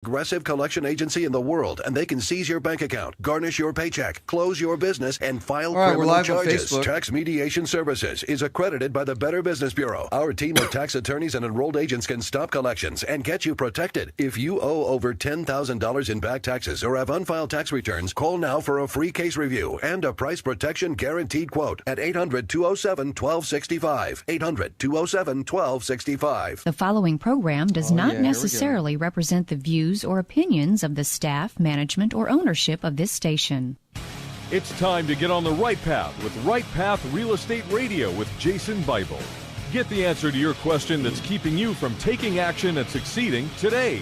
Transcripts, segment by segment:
Aggressive collection agency in the world, and they can seize your bank account, garnish your paycheck, close your business, and file criminal charges. Tax Mediation Services is accredited by the Better Business Bureau. Our team of tax attorneys and enrolled agents can stop collections and get you protected. If you owe over $10,000 in back taxes or have unfiled tax returns, call now for a free case review and a price protection guaranteed quote at 800-207-1265. 800-207-1265. The following program does not necessarily represent the views or opinions of the staff, management, or ownership of this station. It's time to get on the right path with RightPath Real Estate Radio with Jason Bible. Get the answer to your question that's keeping you from taking action and succeeding today.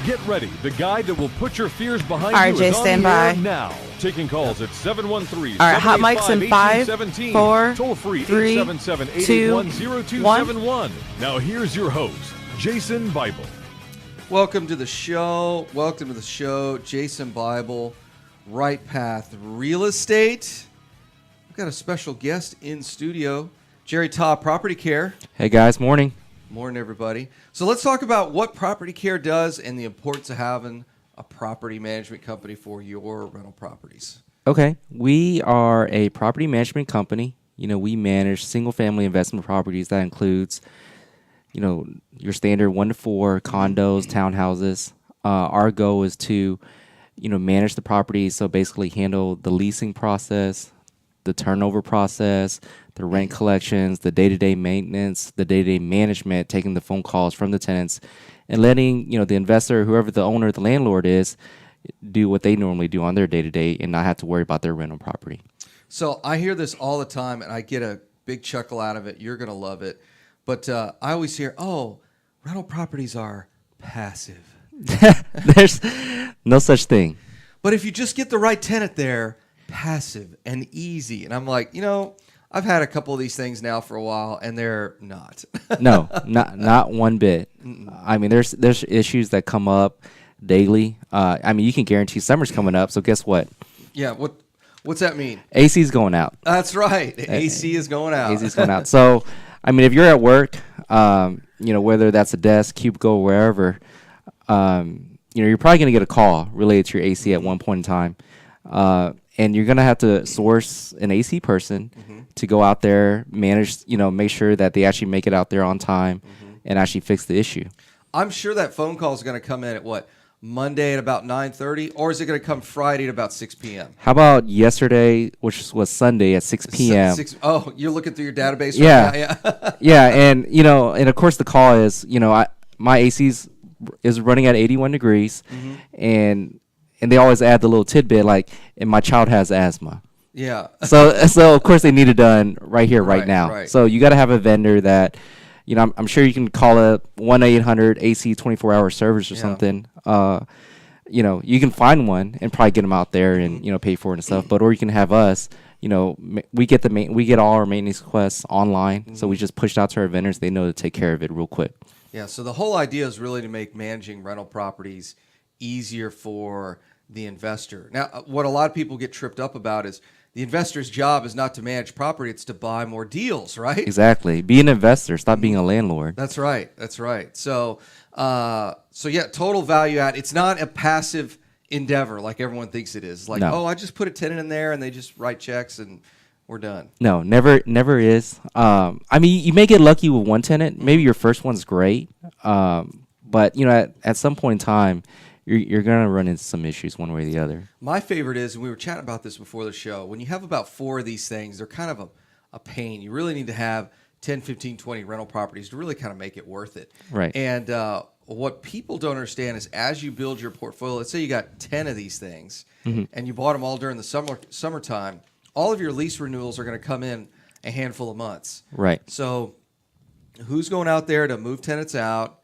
Get ready. The guy that will put your fears behind you is on the air now. Taking calls at 713 All right, hot mics in 5, 4, toll free 3, 877-881-0271. Now here's your host, Jason Bible. Welcome to the show. Jason Bible, RightPath Real Estate. We've got a special guest in studio, Jerry Taw, Property Care. Hey guys, morning. Morning, everybody. So let's talk about what Property Care does and the importance of having a property management company for your rental properties. Okay, we are a property management company. We manage single-family investment properties. That includes, your standard 1 to 4 condos, townhouses. Our goal is to, manage the property. So basically handle the leasing process, the turnover process, the rent collections, the day-to-day maintenance, the day-to-day management, taking the phone calls from the tenants, and letting the investor, whoever the owner, the landlord is, do what they normally do on their day-to-day and not have to worry about their rental property. So I hear this all the time, and I get a big chuckle out of it. You're going to love it. But I always hear, rental properties are passive. There's no such thing. But if you just get the right tenant there, passive and easy. And I'm like, I've had a couple of these things now for a while, and they're not. No, not one bit. I mean, there's issues that come up daily. You can guarantee summer's coming up, so guess what? Yeah, what's that mean? AC's going out. That's right. AC is going out. AC's going out. So, if you're at work, whether that's a desk, cubicle, wherever, you're probably going to get a call related to your AC at one point in time. And you're going to have to source an AC person to go out there, manage, make sure that they actually make it out there on time and actually fix the issue. I'm sure that phone call is going to come in at Monday at about 9:30, or is it going to come Friday at about 6 p.m.? How about yesterday, which was Sunday at 6 p.m.? You're looking through your database right now? Yeah. Yeah, and, and of course the call is, my AC is running at 81 degrees, and they always add the little tidbit and my child has asthma. Yeah. So of course they need it done right here, right now. Right. So you got to have a vendor that, I'm sure you can call up 1-800-AC 24-hour service or something. You can find one and probably get them out there and pay for it and stuff. Or you can have us. We get all our maintenance requests online, so we just push it out to our vendors. They know to take care of it real quick. Yeah. So the whole idea is really to make managing rental properties easier for the investor. Now, what a lot of people get tripped up about is the investor's job is not to manage property, it's to buy more deals, right? Exactly. Be an investor, stop being a landlord. That's right. So, total value add. It's not a passive endeavor like everyone thinks it is. I just put a tenant in there and they just write checks and we're done. No, never is. You may get lucky with one tenant. Maybe your first one's great. But, at some point in time, you're going to run into some issues one way or the other. My favorite is, and we were chatting about this before the show, when you have about 4 of these things, they're kind of a pain. You really need to have 10, 15, 20 rental properties to really kind of make it worth it. Right. And what people don't understand is as you build your portfolio, let's say you got 10 of these things, and you bought them all during the summertime, all of your lease renewals are going to come in a handful of months. Right. So who's going out there to move tenants out?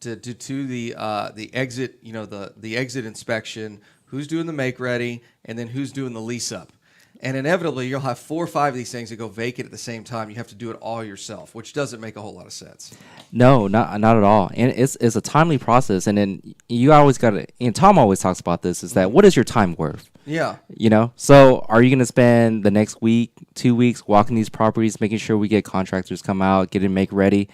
To the exit, the exit inspection, who's doing the make ready, and then who's doing the lease up. And inevitably, you'll have 4 or 5 of these things that go vacant at the same time. You have to do it all yourself, which doesn't make a whole lot of sense. No, not at all. And it's a timely process. And then you always got to, and Tom always talks about this, is that what is your time worth? Yeah. You know, so are you going to spend the next week, 2 weeks walking these properties, making sure we get contractors come out, get it make ready,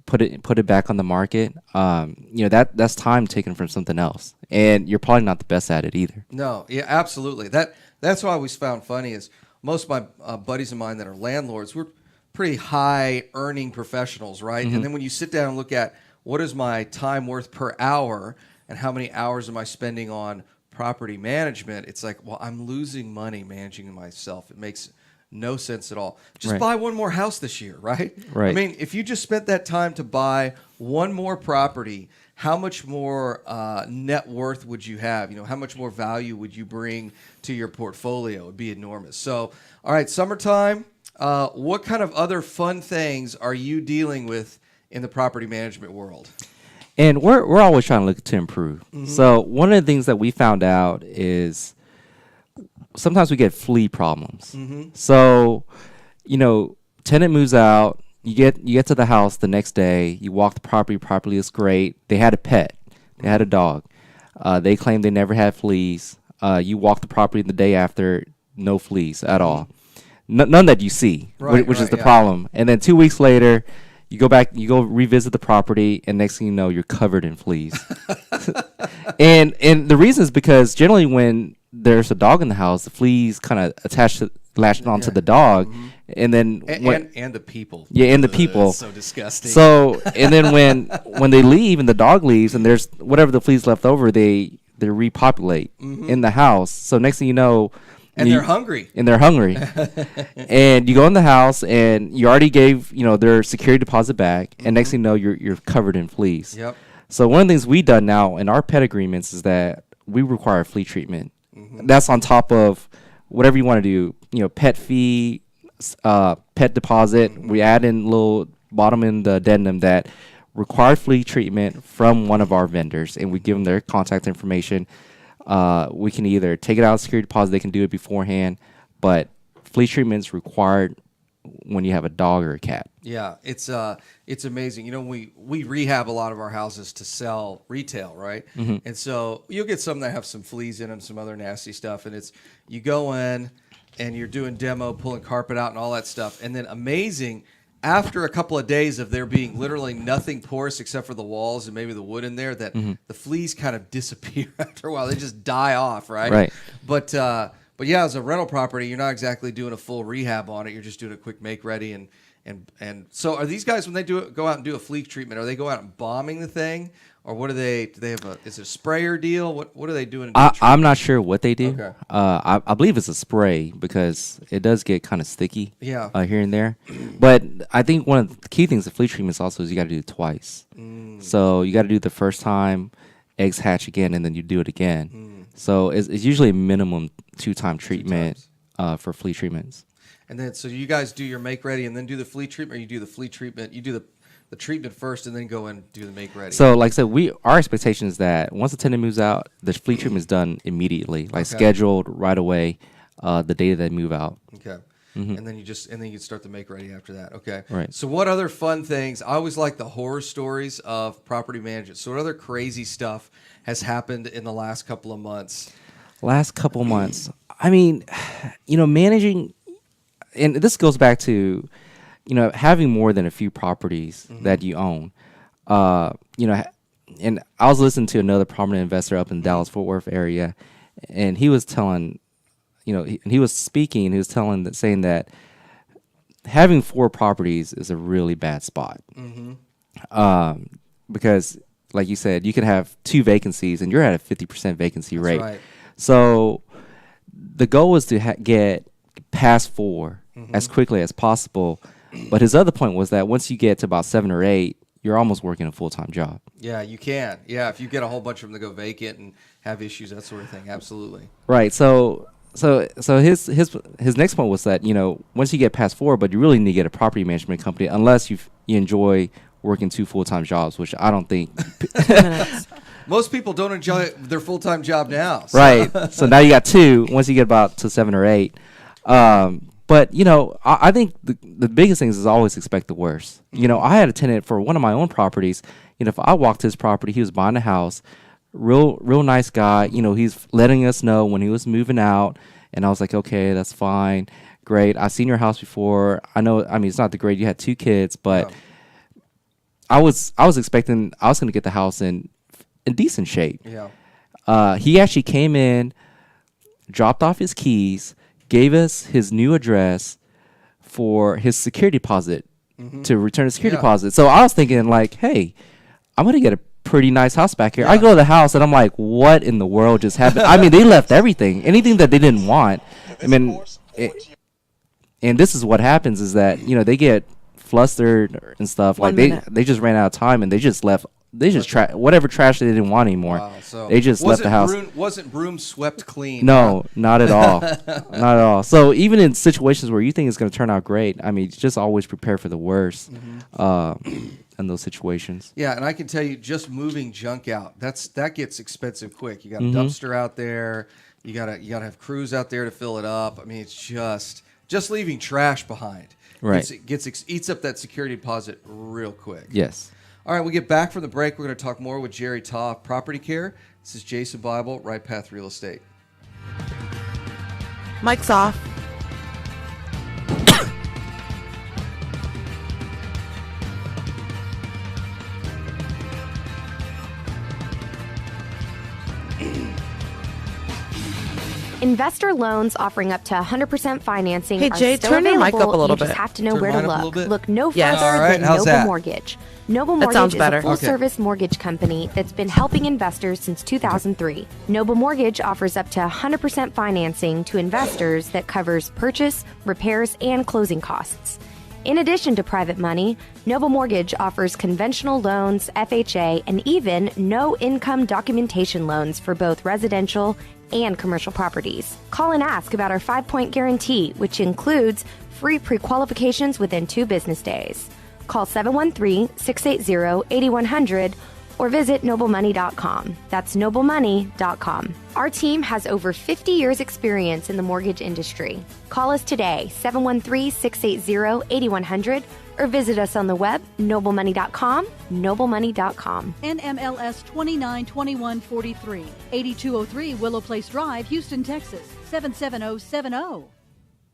put it back on the market? You know, that's time taken from something else. And you're probably not the best at it either. No, yeah, absolutely. That's what I always found funny is most of my buddies of mine that are landlords, we're pretty high earning professionals, right? And then when you sit down and look at what is my time worth per hour and how many hours am I spending on property management, it's like, well, I'm losing money managing myself. It makes no sense at all. Just buy one more house this year, right? Right. I mean, if you just spent that time to buy one more property, how much more net worth would you have? You know, how much more value would you bring to your portfolio? It would be enormous. So, all right, summertime. What kind of other fun things are you dealing with in the property management world? And we're always trying to look to improve. So one of the things that we found out is sometimes we get flea problems. So, you know, tenant moves out. You get to the house the next day. You walk the property properly. It's great. They had a pet. They had a dog. They claim they never had fleas. You walk the property the day after, no fleas at all. None that you see, which is the problem. And then 2 weeks later, you go back, you go revisit the property, and next thing you know, you're covered in fleas. and the reason is because generally when there's a dog in the house, the fleas kind of latched onto the dog, and then and the people. Yeah, and the people. So disgusting. So and then when they leave and the dog leaves and there's whatever the fleas left over, they repopulate in the house. So next thing you know. And they're hungry. And you go in the house and you already gave, you know, their security deposit back, and next thing you know, you're covered in fleas. Yep. So one of the things we've done now in our pet agreements is that we require flea treatment. That's on top of whatever you want to do, you know, pet fee, pet deposit. We add in a little bottom in the addendum that require flea treatment from one of our vendors, and we give them their contact information. We can either take it out of security deposit, they can do it beforehand, but flea treatment's required when you have a dog or a cat. Yeah, it's amazing. You know, we rehab a lot of our houses to sell retail, right? And so you'll get some that have some fleas in them, some other nasty stuff, and it's you go in and you're doing demo, pulling carpet out and all that stuff, and then amazing. After a couple of days of there being literally nothing porous except for the walls and maybe the wood in there, that the fleas kind of disappear after a while. They just die off, right? Right. But yeah, as a rental property, you're not exactly doing a full rehab on it. You're just doing a quick make ready. And so are these guys, when they go out and do a flea treatment, are they go out and bombing the thing? Or what do they have is it a sprayer deal? What are they doing? I'm not sure what they do. Okay. I believe it's a spray because it does get kind of sticky here and there. But I think one of the key things of flea treatments also is you got to do it twice. So you got to do the first time, eggs hatch again, and then you do it again. So it's usually a minimum 2-time treatment for flea treatments. And then so you guys do your make ready and then do the flea treatment, or you do the flea treatment, you do the treatment first and then go and do the make ready? So like I said, our expectation is that once the tenant moves out, the flea treatment is done immediately, scheduled right away, the day that they move out. Okay. And then you start the make ready after that. Okay. Right. So what other fun things? I always like the horror stories of property management. So what other crazy stuff has happened in the last couple of months? Last couple of months. I mean, you know, managing, and this goes back to, you know, having more than a few properties that you own. You know, and I was listening to another prominent investor up in the Dallas-Fort Worth area, and he was telling, you know, he was speaking, and he was saying that having 4 properties is a really bad spot. Because, like you said, you could have 2 vacancies, and you're at a 50% vacancy rate. Right. So the goal is to get past 4 as quickly as possible. But his other point was that once you get to about 7 or 8, you're almost working a full-time job. Yeah, you can. Yeah, if you get a whole bunch of them to go vacant and have issues, that sort of thing, absolutely. Right. So his next point was that, you know, once you get past 4, but you really need to get a property management company unless you enjoy working 2 full-time jobs, which I don't think. Most people don't enjoy their full-time job now. So. Right. So now you got 2. Once you get about to 7 or 8. But, I think the biggest thing is always expect the worst. I had a tenant for one of my own properties. If I walked to his property, he was buying a house, real nice guy. He's letting us know when he was moving out. And I was like, okay, that's fine. Great. I've seen your house before. It's not the great. You had 2 kids, but I was expecting I was going to get the house in decent shape. Yeah. He actually came in, dropped off his keys, gave us his new address for his security deposit to return his security deposit. So I was thinking like, hey, I'm going to get a pretty nice house back here. I go to the house and I'm like, what in the world just happened? They left anything that they didn't want. And this is what happens is that, they get flustered and stuff. Like they just ran out of time and they just left. They just whatever trash they didn't want anymore. Wow, so they just left the house. Wasn't broom swept clean? No, not at all. Not at all. So even in situations where you think it's going to turn out great, just always prepare for the worst in those situations. Yeah, and I can tell you, just moving junk out, that gets expensive quick. You got a dumpster out there. You gotta have crews out there to fill it up. It's just leaving trash behind. Right. Eats up that security deposit real quick. Yes. All right, we get back from the break. We're going to talk more with Jerry Toff, Property Care. This is Jason Bible, RightPath Real Estate. Mic's off. Investor loans offering up to 100% financing Hey, Jay, are still turn your available. mic up a little You just bit. have to know Turn where mine to up a little bit? look no further Yes. All right, than how's Noble that? Mortgage. Noble That sounds Mortgage is better. a full-service mortgage company that's been helping investors since 2003. Noble Mortgage offers up to 100% financing to investors that covers purchase, repairs, and closing costs. In addition to private money, Noble Mortgage offers conventional loans, FHA, and even no-income documentation loans for both residential and commercial properties. Call and ask about our 5-point guarantee, which includes free pre-qualifications within 2 business days. Call 713-680-8100 or visit noblemoney.com. That's noblemoney.com. Our team has over 50 years experience in the mortgage industry. Call us today, 713-680-8100, or visit us on the web, noblemoney.com, noblemoney.com. NMLS 292143, 8203 Willow Place Drive, Houston, Texas, 77070.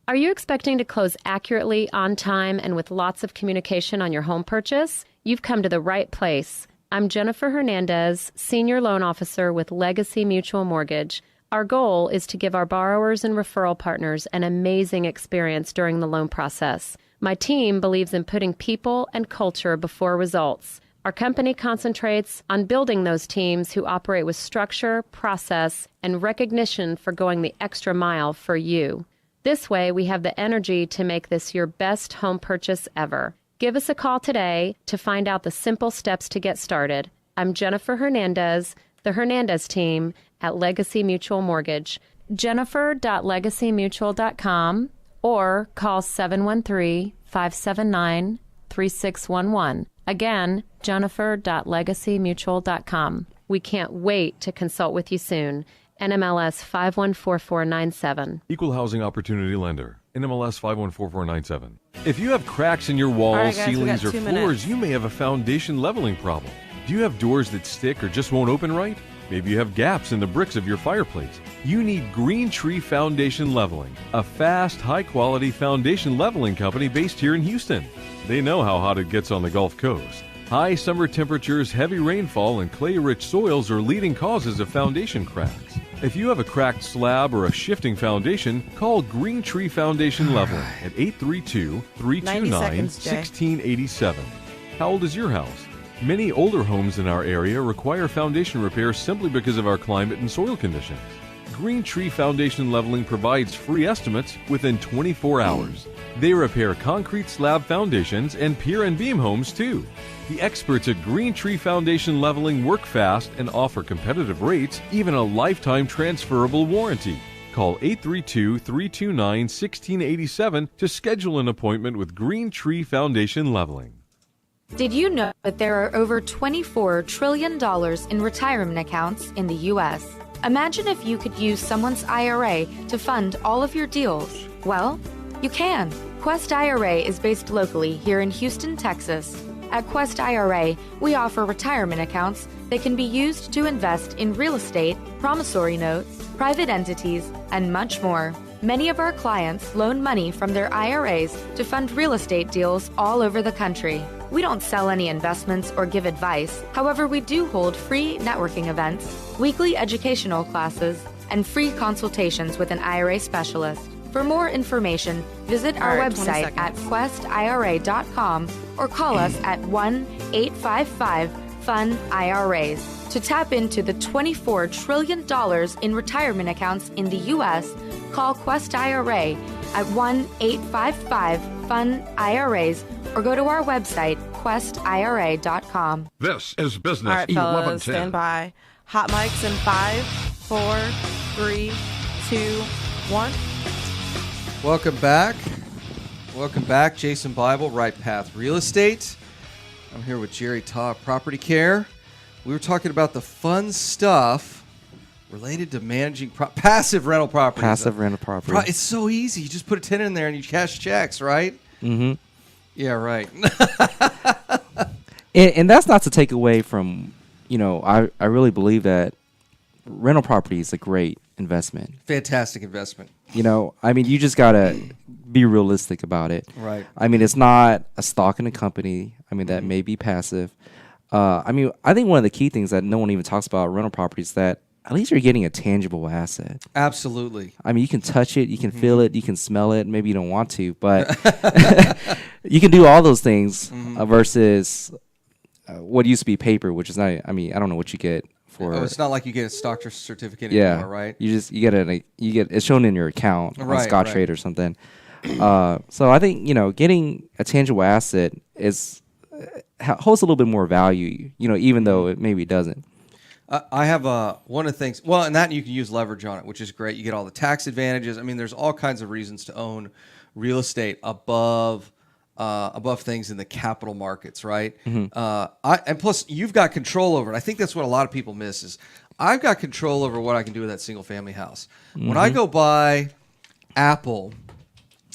Are you expecting to close accurately, on time, and with lots of communication on your home purchase? You've come to the right place. I'm Jennifer Hernandez, Senior Loan Officer with Legacy Mutual Mortgage. Our goal is to give our borrowers and referral partners an amazing experience during the loan process. My team believes in putting people and culture before results. Our company concentrates on building those teams who operate with structure, process, and recognition for going the extra mile for you. This way, we have the energy to make this your best home purchase ever. Give us a call today to find out the simple steps to get started. I'm Jennifer Hernandez, the Hernandez team at Legacy Mutual Mortgage. Jennifer.legacymutual.com or call 713-579-3611. Again, Jennifer.legacymutual.com. We can't wait to consult with you soon. NMLS 514497. Equal Housing Opportunity Lender. NMLS 514497. If you have cracks in your walls, ceilings, or floors, you may have a foundation leveling problem. Do you have doors that stick or just won't open right? Maybe you have gaps in the bricks of your fireplace. You need Green Tree Foundation Leveling, a fast, high-quality foundation leveling company based here in Houston. They know how hot it gets on the Gulf Coast. High summer temperatures, heavy rainfall, and clay-rich soils are leading causes of foundation cracks. If you have a cracked slab or a shifting foundation, call Green Tree Foundation Leveling at 832-329-1687. How old is your house? Many older homes in our area require foundation repairs simply because of our climate and soil conditions. Green Tree Foundation Leveling provides free estimates within 24 hours. They repair concrete slab foundations and pier and beam homes too. The experts at Green Tree Foundation Leveling work fast and offer competitive rates, even a lifetime transferable warranty. Call 832-329-1687 to schedule an appointment with Green Tree Foundation Leveling. Did you know that there are over $24 trillion in retirement accounts in the U.S.? Imagine if you could use someone's IRA to fund all of your deals. Well, you can. Quest IRA is based locally here in Houston, Texas. At Quest IRA, we offer retirement accounts that can be used to invest in real estate, promissory notes, private entities, and much more. Many of our clients loan money from their IRAs to fund real estate deals all over the country. We don't sell any investments or give advice. However, we do hold free networking events, weekly educational classes, and free consultations with an IRA specialist. For more information, visit our website at questira.com or call us at 1-855-FUN-IRAs. To tap into the $24 trillion in retirement accounts in the U.S., call Quest IRA at 1-855-FUN-IRAs or go to our website, questira.com. This is Business All right, fellas, stand by. Hot mics in 5, 4, 3, 2, 1. Welcome back. Welcome back. Jason Bible, RightPath Real Estate. I'm here with Jerry Taw, Property Care. We were talking about the fun stuff related to managing passive rental properties. Passive rental property. It's so easy. You just put a tenant in there and you cash checks, right? Mm-hmm. Yeah, right. and that's not to take away from, I really believe that rental property is a great investment. Fantastic investment. You just got to be realistic about it. Right. It's not a stock in a company. That may be passive. I think one of the key things that no one even talks about rental property is that at least you're getting a tangible asset. Absolutely. You can touch it, you can feel it, you can smell it. Maybe you don't want to, but you can do all those things versus what used to be paper, which is not, I don't know what you get. It's not like you get a stock certificate anymore, right? You get it's shown in your account on Scottrade or something. So I think getting a tangible asset holds a little bit more value, even though it maybe doesn't. I have one of the things. Well, and that you can use leverage on it, which is great. You get all the tax advantages. There's all kinds of reasons to own real estate above things in the capital markets, right? And plus, you've got control over it. I think that's what a lot of people miss is I've got control over what I can do with that single family house. When I go buy Apple,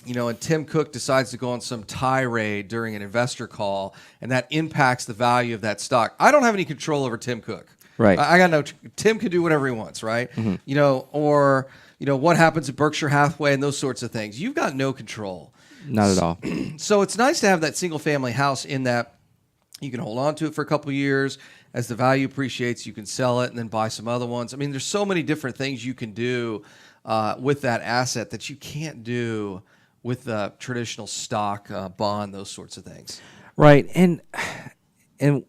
and Tim Cook decides to go on some tirade during an investor call, and that impacts the value of that stock, I don't have any control over Tim Cook. Right. I got no. Tim can do whatever he wants, right? Or what happens at Berkshire Hathaway and those sorts of things. You've got no control. Not at all. So it's nice to have that single family house in that you can hold on to it for a couple of years. As the value appreciates, you can sell it and then buy some other ones. There's so many different things you can do with that asset that you can't do with the traditional stock, bond, those sorts of things. Right. And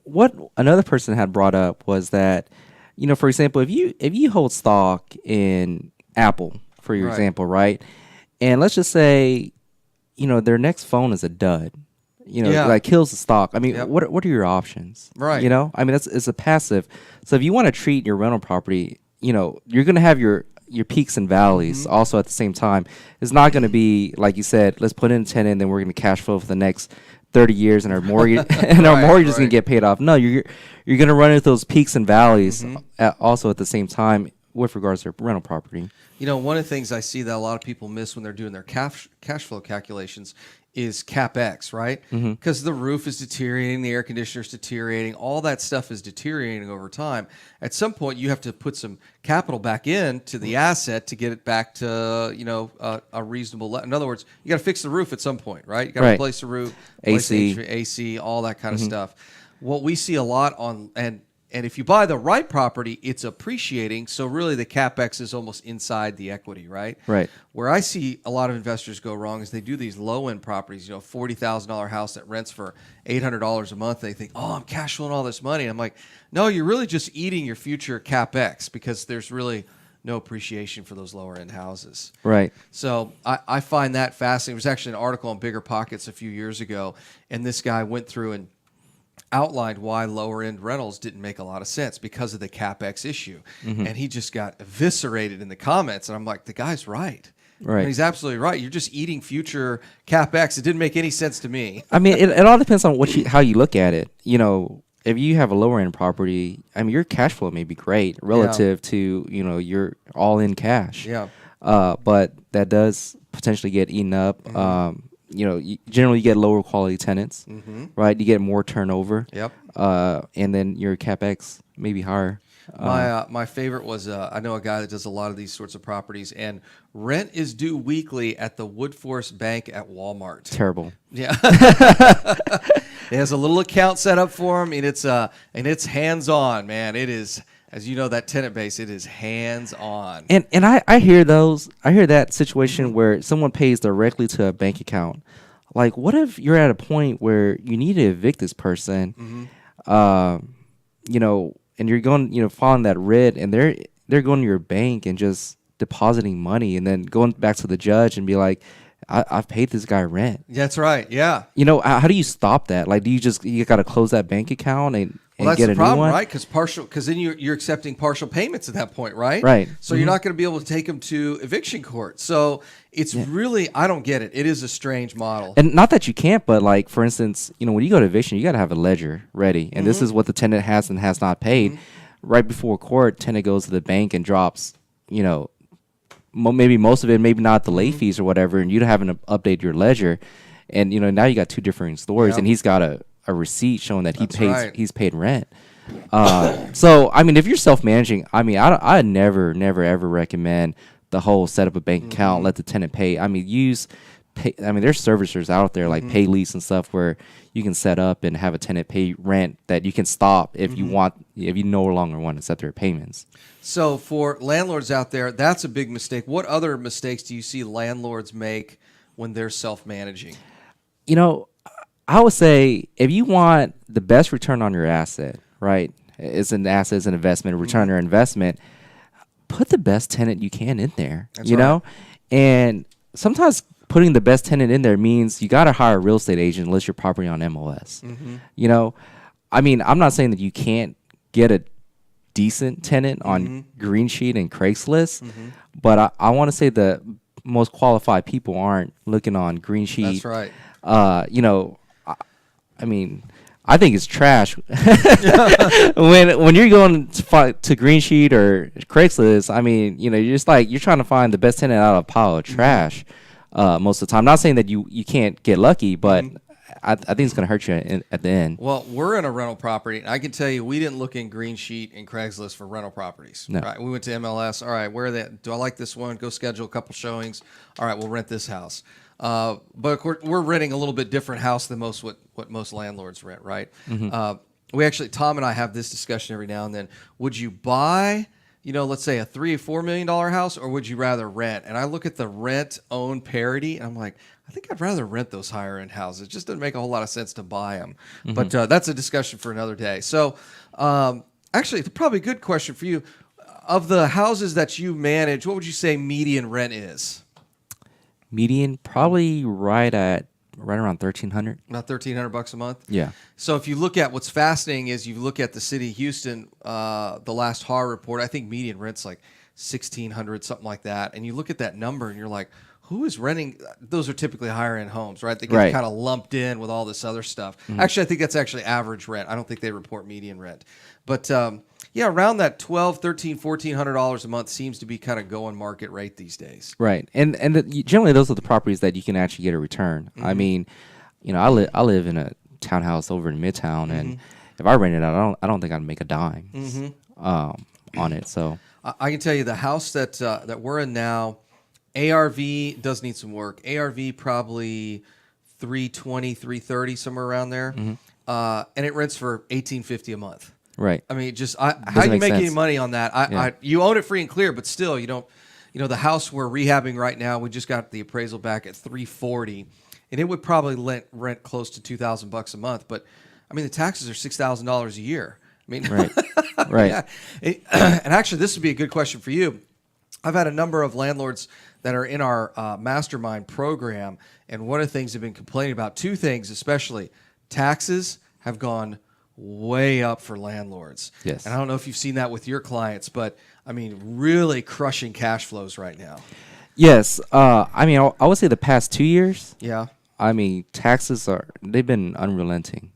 what another person had brought up was that, for example, if you hold stock in Apple, for your example, right? And let's just say, their next phone is a dud, like kills the stock. What are your options? Right. It's a passive. So if you want to treat your rental property, you're going to have your peaks and valleys also at the same time. It's not going to be, like you said, let's put in a tenant and then we're going to cash flow for the next 30 years and our mortgage mortgage is going to get paid off. No, you're going to run into those peaks and valleys also at the same time with regards to rental property. One of the things I see that a lot of people miss when they're doing their cash flow calculations is CapEx, right? Because the roof is deteriorating, the air conditioner is deteriorating, all that stuff is deteriorating over time. At some point, you have to put some capital back into the asset to get it back to a reasonable level. In other words, you got to fix the roof at some point, right? You got to replace the roof, AC, all that kind of stuff. What we see a lot and if you buy the right property, it's appreciating. So really the CapEx is almost inside the equity, right? Right. Where I see a lot of investors go wrong is they do these low-end properties, $40,000 house that rents for $800 a month. They think, I'm cash flowing all this money. I'm like, no, you're really just eating your future CapEx because there's really no appreciation for those lower-end houses. Right. So I find that fascinating. There was actually an article on Bigger Pockets a few years ago, and this guy went through and outlined why lower end rentals didn't make a lot of sense because of the CapEx issue. And he just got eviscerated in the comments. And I'm like, the guy's right. Right. And he's absolutely right. You're just eating future CapEx. It didn't make any sense to me. It all depends on how you look at it. If you have a lower end property, your cash flow may be great relative to, your all in cash. Yeah. But that does potentially get eaten up. Generally you get lower quality tenants, right? You get more turnover. Yep. And then your CapEx may be higher. My favorite was I know a guy that does a lot of these sorts of properties, and rent is due weekly at the Woodforest Bank at Walmart. Terrible. Yeah. It has a little account set up for him, and it's hands on, man. It is, as you know, that tenant base. It is hands on. And I hear that situation where someone pays directly to a bank account. Like, what if you're at a point where you need to evict this person, and you're going, following that writ, and they're going to your bank and just depositing money, and then going back to the judge and be like, I've paid this guy rent. That's right. Yeah. How do you stop that? Like, you got to close that bank account and that's get the a problem, new one? right? Because then you're accepting partial payments at that point, right? Right. So you're not going to be able to take them to eviction court. So it's really, I don't get it. It is a strange model. And not that you can't, but like, for instance, when you go to eviction, you got to have a ledger ready. And this is what the tenant has and has not paid. Right before court, tenant goes to the bank and drops, maybe most of it, maybe not the late fees or whatever, and you haven't updated your ledger. And, now you got two different stories, and he's got a receipt showing that he's paid rent. So, if you're self-managing, I never, ever recommend the whole set up a bank account, let the tenant pay. There's servicers out there like Pay Lease and stuff where you can set up and have a tenant pay rent that you can stop if you no longer want to set their payments. So for landlords out there, that's a big mistake. What other mistakes do you see landlords make when they're self-managing? I would say if you want the best return on your asset, right? It's an asset, it's an investment, a return on your investment. Put the best tenant you can in there, That's right. And sometimes putting the best tenant in there means you got to hire a real estate agent and list your property on MLS. I'm not saying that you can't get a decent tenant on Green Sheet and Craigslist, but I want to say the most qualified people aren't looking on Green Sheet. That's right. I think it's trash when you're going to Green Sheet or Craigslist. You're just like, you're trying to find the best tenant out of a pile of trash most of the time. Not saying that you can't get lucky, but I think it's going to hurt you at the end. Well, we're in a rental property. I can tell you, we didn't look in Green Sheet and Craigslist for rental properties. No. Right? We went to MLS. All right, where are they? Do I like this one? Go schedule a couple showings. All right, we'll rent this house. But of course, we're renting a little bit different house than what most landlords rent, right? We actually, Tom and I have this discussion every now and then. Would you buy, let's say a $3 or $4 million house, or would you rather rent? And I look at the rent-own parity, and I'm like, I think I'd rather rent those higher-end houses. It just doesn't make a whole lot of sense to buy them. But that's a discussion for another day. So actually, it's probably a good question for you. Of the houses that you manage, what would you say median rent is? Median, probably right around $1,300. About $1,300 a month. Yeah. So if you look at what's fascinating is you look at the city of Houston, the last HAR report. I think median rent's like $1,600, something like that. And you look at that number and you're like, who is renting? Those are typically higher end homes, right? They get kind of lumped in with all this other stuff. Actually, I think that's actually average rent. I don't think they report median rent, but around that $1,200, $1,300, $1,400 a month seems to be kind of going market rate these days. Right, and generally those are the properties that you can actually get a return. I live in a townhouse over in Midtown, and if I rent it out, I don't think I'd make a dime on it. So I can tell you the house that we're in now, ARV does need some work. ARV probably $320, $330, somewhere around there, and it rents for $1,850 a month. Right. How do you make any money on that? You own it free and clear, but still, you don't. The house we're rehabbing right now, we just got the appraisal back at $340, and it would probably rent close to $2,000 a month. But the taxes are $6,000 a year. Right. Yeah. And actually, this would be a good question for you. I've had a number of landlords that are in our mastermind program, and one of the things they've been complaining about, two things especially, taxes have gone way up for landlords. Yes. And I don't know if you've seen that with your clients, but really crushing cash flows right now. Yes. I would say the past 2 years. Yeah. Taxes they've been unrelenting,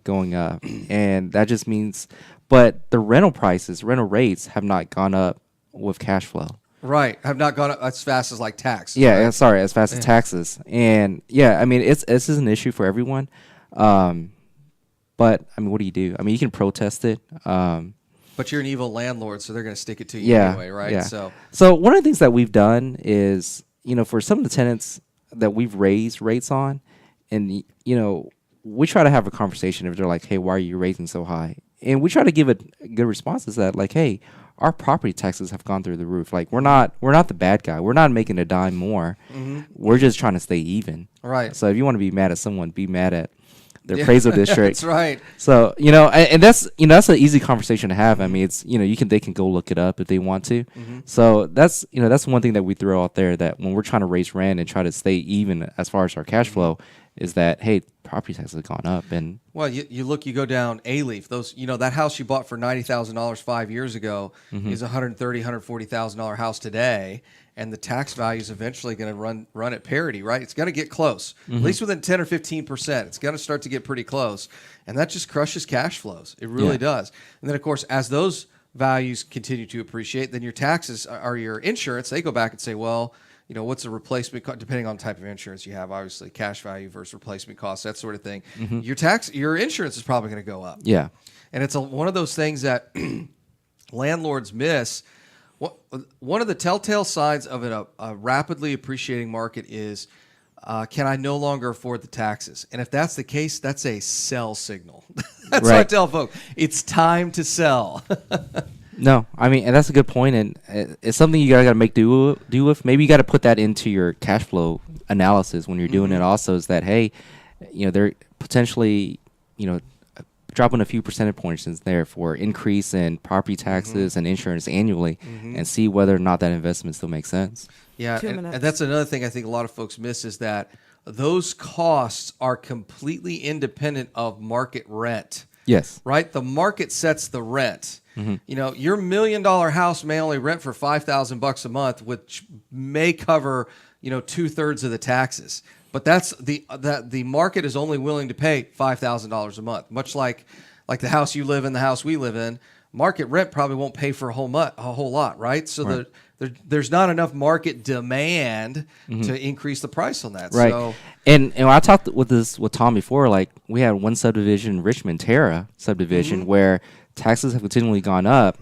going up. And that just means, but the rental rates have not gone up with cash flow. Right. Have not gone up as fast as like tax. Yeah, right? sorry, as fast as taxes. And yeah, I mean, this is an issue for everyone. But I mean, what do? I mean, you can protest it. But you're an evil landlord, so they're going to stick it to you anyway, right? Yeah. So one of the things that we've done is, for some of the tenants that we've raised rates on, and we try to have a conversation if they're like, hey, why are you raising so high? And we try to give a good response is that, like, hey, our property taxes have gone through the roof. Like, we're not the bad guy. We're not making a dime more. Mm-hmm. We're just trying to stay even. Right. So if you want to be mad at someone, be mad at their appraisal district. That's right. So, and that's an easy conversation to have. I mean, it's, they can go look it up if they want to. Mm-hmm. So that's one thing that we throw out there, that when we're trying to raise rent and try to stay even as far as our cash flow, is that, hey, property taxes have gone up. And well, you go down A-Leaf, those, that house you bought for $90,000 5 years ago is $140,000 house today. And the tax value is eventually going to run at parity, right? It's going to get close, at least within 10 or 15%. It's going to start to get pretty close. And that just crushes cash flows. It really does. And then, of course, as those values continue to appreciate, then your taxes or your insurance, they go back and say, well, what's the replacement cost, depending on the type of insurance you have, obviously cash value versus replacement cost, that sort of thing. Mm-hmm. Your insurance is probably going to go up. Yeah. And it's one of those things that landlords miss. One of the telltale signs of a rapidly appreciating market is, can I no longer afford the taxes? And if that's the case, that's a sell signal. That's what I tell folks. It's time to sell. No, I mean, and that's a good point, and it's something you gotta make do with. Maybe you got to put that into your cash flow analysis when you're doing it. Also, is that, hey, they're potentially dropping a few percentage points in there for increase in property taxes and insurance annually, and see whether or not that investment still makes sense. Yeah, and that's another thing I think a lot of folks miss, is that those costs are completely independent of market rent. Yes. Right? The market sets the rent. Mm-hmm. Your $1 million house may only rent for $5,000 a month, which may cover, 2/3 of the taxes. But that's the market is only willing to pay $5,000 a month. Much like the house you live in, the house we live in, market rent probably won't pay for a whole lot, right? So there's not enough market demand to increase the price on that. Right. So, and I talked with Tom before. Like, we had one subdivision, Richmond Terra subdivision, where taxes have continually gone up,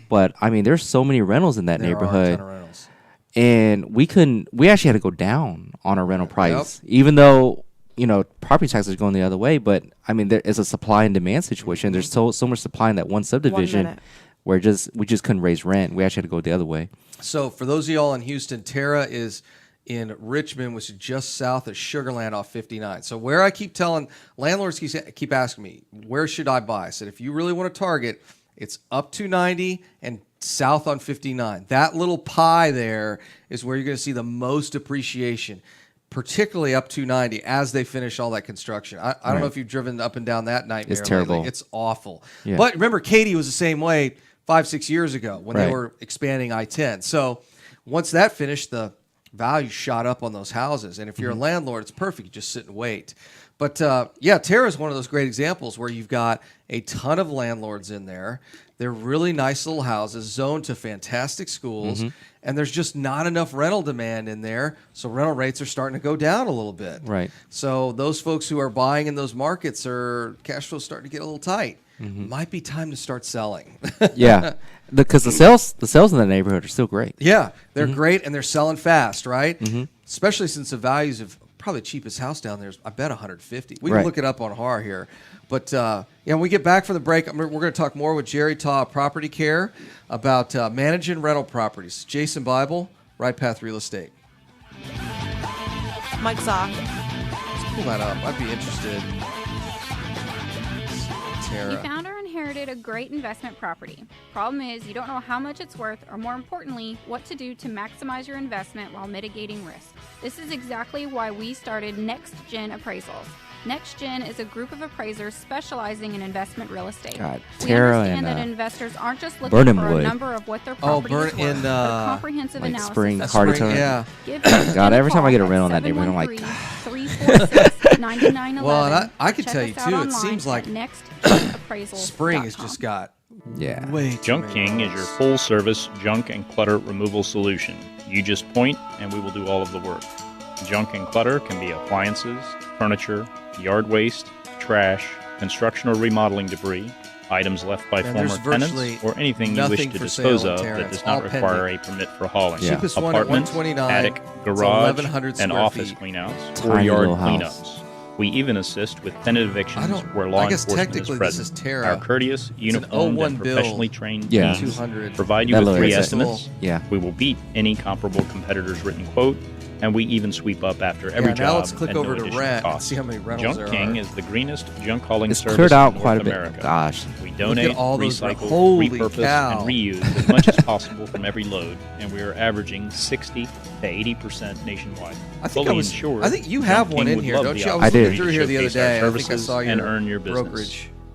but I mean, there's so many rentals in that neighborhood. There are a ton of rentals. And we actually had to go down on our rental price, even though, property taxes are going the other way. But I mean, there is a supply and demand situation. There's so much supply in that one subdivision where we just couldn't raise rent. We actually had to go the other way. So for those of y'all in Houston, Terra is in Richmond, which is just south of Sugarland off 59. So where I keep telling landlords, keep asking me, where should I buy? I said, if you really want to target, it's up 290 and south on 59. That little pie there is where you're going to see the most appreciation, particularly up 290 as they finish all that construction. I don't know if you've driven up and down that nightmare. It's terrible. Lately. It's awful. Yeah. But remember, Katy was the same way 5-6 years ago when they were expanding I-10. So once that finished, the value shot up on those houses. And if you're a landlord, it's perfect. You just sit and wait. But Terra is one of those great examples where you've got a ton of landlords in there. They're really nice little houses zoned to fantastic schools, and there's just not enough rental demand in there, so rental rates are starting to go down a little bit. Right. So those folks who are buying in those markets are cash flow starting to get a little tight. Might be time to start selling. Yeah, because the sales in the neighborhood are still great. Yeah, they're great, and they're selling fast, right? Especially since the values of probably the cheapest house down there is, I bet, $150. We can look it up on HAR here. But when we get back from the break, we're going to talk more with Jerry Taw, Property Care, about managing rental properties. Jason Bible, RightPath Real Estate. Mike Zock. Let's pull that up. I'd be interested. Tara. You found or inherited a great investment property. Problem is, you don't know how much it's worth, or more importantly, what to do to maximize your investment while mitigating risk. This is exactly why we started Next Gen Appraisals. Next Gen is a group of appraisers specializing in investment real estate. God, we Tara understand and that investors aren't just looking for Burnhamwood. a number of what their property is worth, but a comprehensive like analysis. Spring, Hardy Turn. Yeah. God, every time I get a rent on that neighborhood, I'm like, 713-346-9911. Well, and I can Check tell you us out too. It online seems like at nextgenappraisals.com. spring has just got Yeah. Junk King is your full-service junk and clutter removal solution. You just point, and we will do all of the work. Junk and clutter can be appliances, furniture, yard waste, trash, construction or remodeling debris, items left by former tenants, or anything you wish to dispose of that does not require a permit for hauling. Yeah. Cheapest one at Apartment, $129, attic, garage, and square office feet. cleanouts, or Tiny yard little house. cleanups. We even assist with tenant evictions where law I guess enforcement technically is this present. is Terra. Our courteous, uniformed, 01 and build. professionally trained Yeah. teams 200. provide you That with free looks estimates. Yeah. We will beat any comparable competitor's written quote, and we even sweep up after every job. Now let's click at over no to additional rent and cost. see how many rentals Junk there King are. is the greenest junk hauling It's service cleared out in quite North a bit. America. Gosh. We Look at donate, all those recycle, holy repurpose, cow. and reuse as much as possible from every load, and we are averaging 60 to 80% nationwide. I think Fully insured, I think you have Junk one King in would here, love don't the you? I was I looking did. through here the other showcase our day. I think I services saw your and earn your business.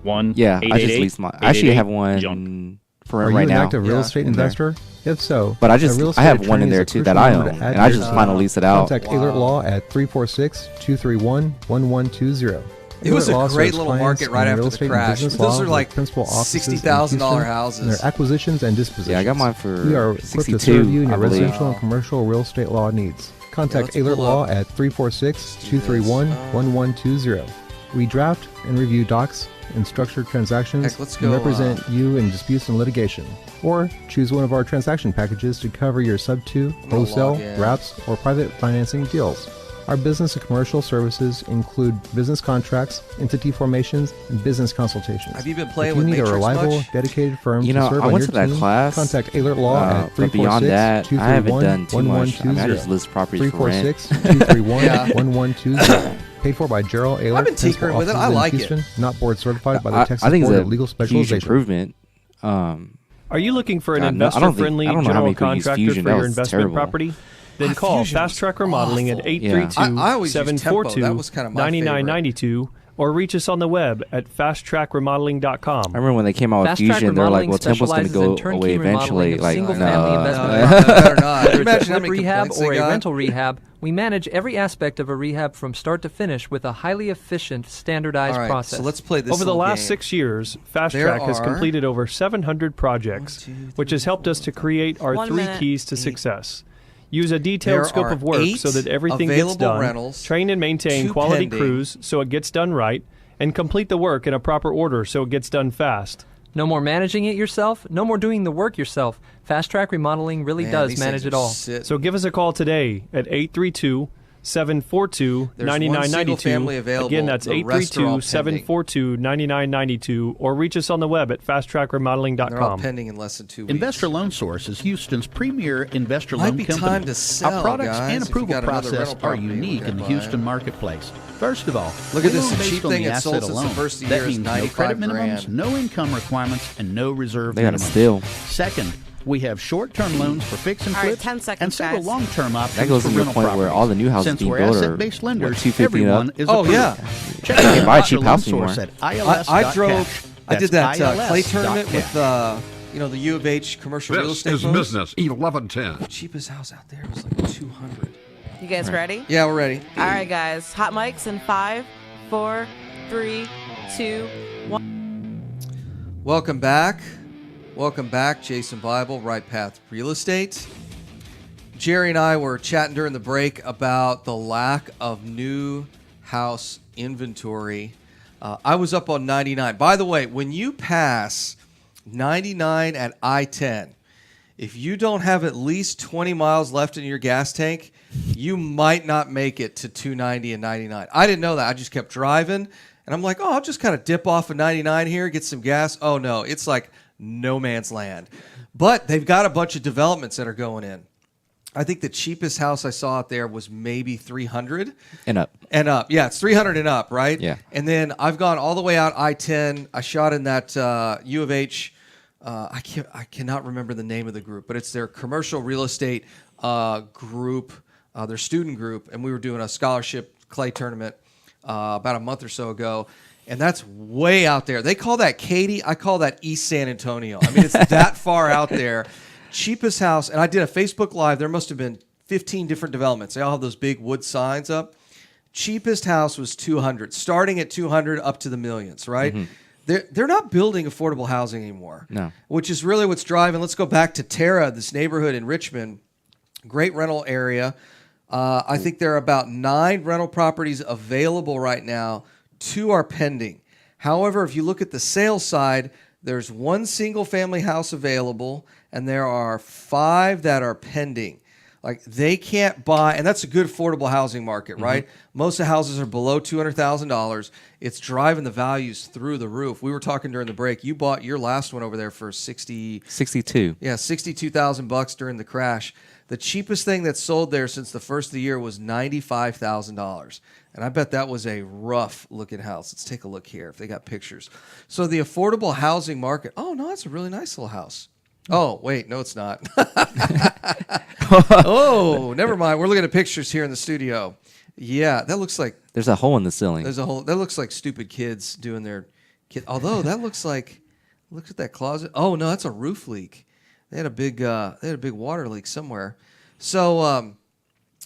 brokerage. Yeah, I just leased my. I actually have one junk. for Are rent you right an now. active real estate in there. investor? If so, But a real I have estate one in attorney there is a too that crucial I member own, to add and I to just your plan to file. lease it out. Contact Ehlert Law at 346-231-1120. It was a Ehlert Law great serves little clients market right in after real the estate and crash. business Those law are with like principal offices in $60,000 Houston houses. and their acquisitions and dispositions. Yeah, I got mine for We are equipped to 62, serve you in I your believe. residential and commercial real estate law needs. Contact let's Ehlert pull Law up. at 346-231-1120. We draft and review docs and structured transactions Heck, let's and go, represent you in disputes and litigation. Or choose one of our transaction packages to cover your sub-2, gonna wholesale, log in. wraps, or private financing deals. Our business and commercial services include business contracts, entity formations, and business consultations. Have you been playing if you with need Matrix a reliable, much? dedicated firm You to know, serve I on went your to that team, class, contact Ehlert Law at 346-231-1120. but beyond that, I haven't done too much. I mean, I just list properties for rent. 346-231-1120. Paid for by Gerald Ehlert. I've been tinkering with it. I like it. Not board certified by the Texas I think Board it's of Legal a huge Specialization. improvement. Are you looking for an I don't know how investor-friendly many general people use contractor Fusion. for That your was investment terrible. property? Then call Fusion Fast was Track Remodeling at awful. 832-742-9992 or reach us on the web at fasttrackremodeling.com. I remember when they came out with Fast Track Fusion, they were like, Remodeling "Well, Temple's going to specializes in go turnkey away eventually." remodeling of Like, single-family no, investment better not. Whether it's Imagine a how flip many rehab complaints they or a got. rental rehab, we manage every aspect of a rehab from start to finish with a highly efficient, standardized All right, process. so let's play this Over the little last game. 6 years, Fast There Track has are- completed over 700 projects, which has helped us to create our 1 three minute. keys to success. Use a detailed There scope are of work 8 so that everything gets available done. rentals, Train and maintain 2 quality pending. crews so it gets done right, and complete the work in a proper order so it gets done fast. No more managing it yourself. No more doing the work yourself. Fast Track Remodeling really Man, does these manage things it are all. sitting. So give us a call today at 832-742-9992. family available. Again, that's The rest are all 832-742-9992, or reach us on the web at They're all fasttrackremodeling.com. pending in less than 2 weeks. Investor Loan Source is Houston's premier investor Might loan be company. time to sell, Our products guys, and if you approval got another process rental are property unique we're in the gonna buy. Houston marketplace. First of all, Look at we this loan based cheap on thing the that sold asset since the alone. first of the That year is means no credit 95 minimums, grand. no income requirements, and no reserve They got to minimums. steal. Second, we have short-term loans for fix and All right, flips 10 seconds, and several guys. long-term options That goes for to the rental point where properties. all the new houses Since being we're built are asset-based lenders, 250 and everyone up. is Oh, approved. yeah. Check out You can buy a Investor cheap Loan house Source anymore. at ILS.cash. I did that That's clay tournament ILS.cash. with the U of H commercial real This estate is loans. Business 1110. Cheapest house out there was like 200. You guys ready? Yeah, we're ready. All right, guys. Hot mics in 5, 4, 3, 2, 1. Welcome back. Welcome back, Jason Bible, RightPath Real Estate. Jerry and I were chatting during the break about the lack of new house inventory. I was up on 99. By the way, when you pass 99 at I-10, if you don't have at least 20 miles left in your gas tank, you might not make it to 290 and 99. I didn't know that. I just kept driving, and I'm like, oh, I'll just kind of dip off of 99 here, get some gas. Oh, no, it's like no man's land. But they've got a bunch of developments that are going in. I think the cheapest house I saw out there was maybe 300 And up. and up. Yeah, it's 300 and up, right? Yeah. And then I've gone all the way out I-10. I shot in that U of H. I cannot remember the name of the group, but it's their commercial real estate group, their student group, and we were doing a scholarship clay tournament about a month or so ago. And that's way out there. They call that Katy. I call that East San Antonio. I mean, it's that far out there. Cheapest house, and I did a Facebook Live. There must have been 15 different developments. They all have those big wood signs up. Cheapest house was 200, starting at 200 up to the millions, right? Mm-hmm. they're not building affordable housing anymore. No. Which is really what's driving. Let's go back to Terra, this neighborhood in Richmond. Great rental area. I think there are about 9 rental properties available right now. 2 are pending. However, if you look at the sales side, there's 1 single-family house available, and there are 5 that are pending. Like, they can't buy, and that's a good affordable housing market, right? Most of the houses are below $200,000. It's driving the values through the roof. We were talking during the break. You bought your last one over there for 62. Yeah, $62,000 during the crash. The cheapest thing that sold there since the first of the year was $95,000. And I bet that was a rough-looking house. Let's take a look here if they got pictures. So the affordable housing market. Oh, no, it's a really nice little house. Oh, wait, no, it's not. Oh, never mind. We're looking at pictures here in the studio. Yeah, that looks like... There's a hole in the ceiling. There's a hole. That looks like stupid kids doing their... Although, that looks like... Look at that closet. Oh, no, that's a roof leak. They had a big water leak somewhere. So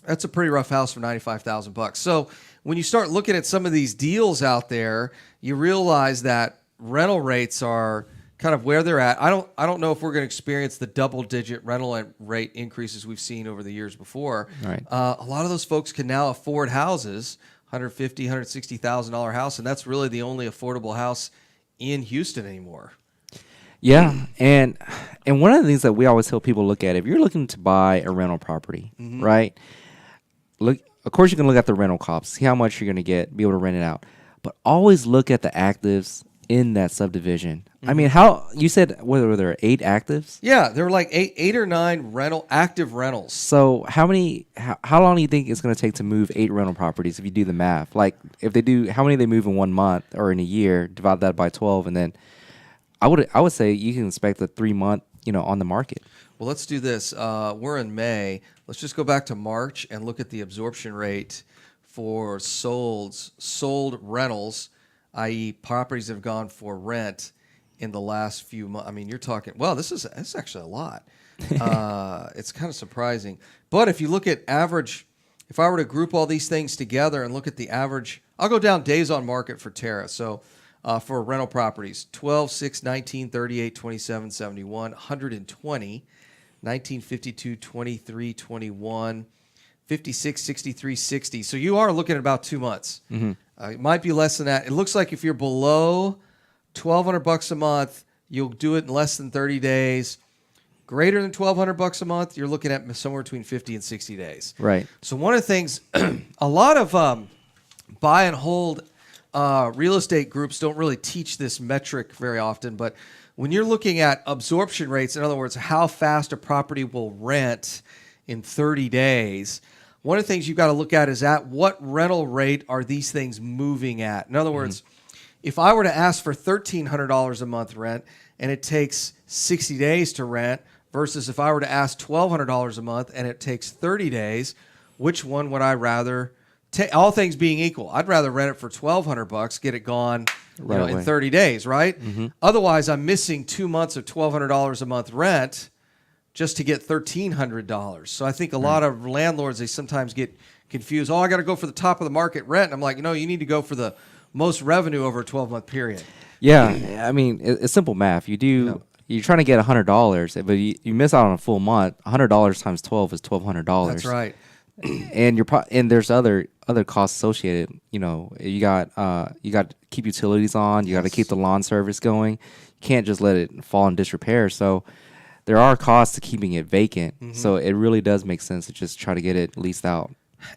that's a pretty rough house for $95,000. So when you start looking at some of these deals out there, you realize that rental rates are kind of where they're at. I don't know if we're going to experience the double-digit rental rate increases we've seen over the years before. Right. A lot of those folks can now afford houses, $150,000, $160,000 house, and that's really the only affordable house in Houston anymore. Yeah, and one of the things that we always tell people look at, if you're looking to buy a rental property, right? Look, of course you can look at the rental costs, see how much you're going to get, be able to rent it out, but always look at the actives in that subdivision. I mean, how you said were there 8 actives? Yeah, there were like 8 or 9 active rentals. So how long do you think it's going to take to move 8 rental properties if you do the math? Like if they do, how many they move in 1 month or in a year? Divide that by 12, and then I would say you can expect a 3-month, on the market. Well, let's do this. We're in May. Let's just go back to March and look at the absorption rate for sold rentals, i.e. properties that have gone for rent in the last few months. I mean, you're talking, well, this is actually a lot. It's kind of surprising. But if you look at average, if I were to group all these things together and look at the average, I'll go down days on market for Terra. So for rental properties, 12, 6, 19, 38, 27, 71, 120, 19, 52, 23, 21, 56, 63, 60. So you are looking at about 2 months. It might be less than that. It looks like if you're below $1,200 a month, you'll do it in less than 30 days. Greater than $1,200 a month, you're looking at somewhere between 50 and 60 days. Right. So one of the things, a lot of buy and hold real estate groups don't really teach this metric very often, but when you're looking at absorption rates, in other words, how fast a property will rent in 30 days, one of the things you've got to look at is at what rental rate are these things moving at? In other words, if I were to ask for $1,300 a month rent and it takes 60 days to rent versus if I were to ask $1,200 a month and it takes 30 days, which one would I rather take? All things being equal, I'd rather rent it for $1,200, get it gone in 30 days, right? Otherwise, I'm missing 2 months of $1,200 a month rent just to get $1,300. So I think a lot of landlords, they sometimes get confused. Oh, I got to go for the top of the market rent. And I'm like, you need to go for the most revenue over a 12-month period. Yeah, I mean, it's simple math. You're trying to get $100, but you miss out on a full month. $100 times 12 is $1,200. That's right. And there's other costs associated. You got to keep utilities on. You got to keep the lawn service going. You can't just let it fall in disrepair. So there are costs to keeping it vacant. So it really does make sense to just try to get it leased out.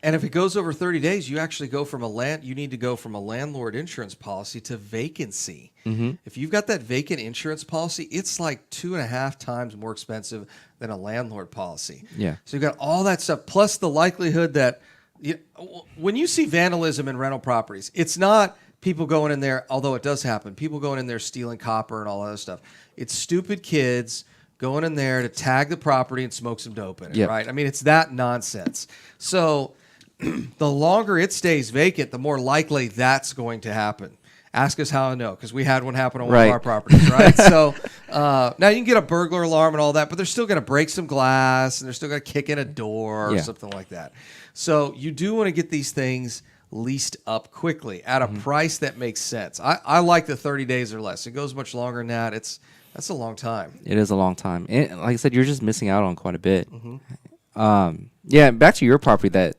And if it goes over 30 days, you actually go from you need to go from a landlord insurance policy to vacancy. If you've got that vacant insurance policy, it's like 2.5 times more expensive than a landlord policy. Yeah. So you've got all that stuff, plus the likelihood that when you see vandalism in rental properties, it's not people going in there, although it does happen, people going in there stealing copper and all that other stuff. It's stupid kids going in there to tag the property and smoke some dope in it, right? I mean, it's that nonsense. So the longer it stays vacant, the more likely that's going to happen. Ask us how I know, because we had one happen on one of our properties, right? So now you can get a burglar alarm and all that, but they're still going to break some glass and they're still going to kick in a door or something like that. So you do want to get these things leased up quickly at a price that makes sense. I like the 30 days or less. It goes much longer than that. That's a long time. It is a long time. And like I said, you're just missing out on quite a bit. Yeah, back to your property that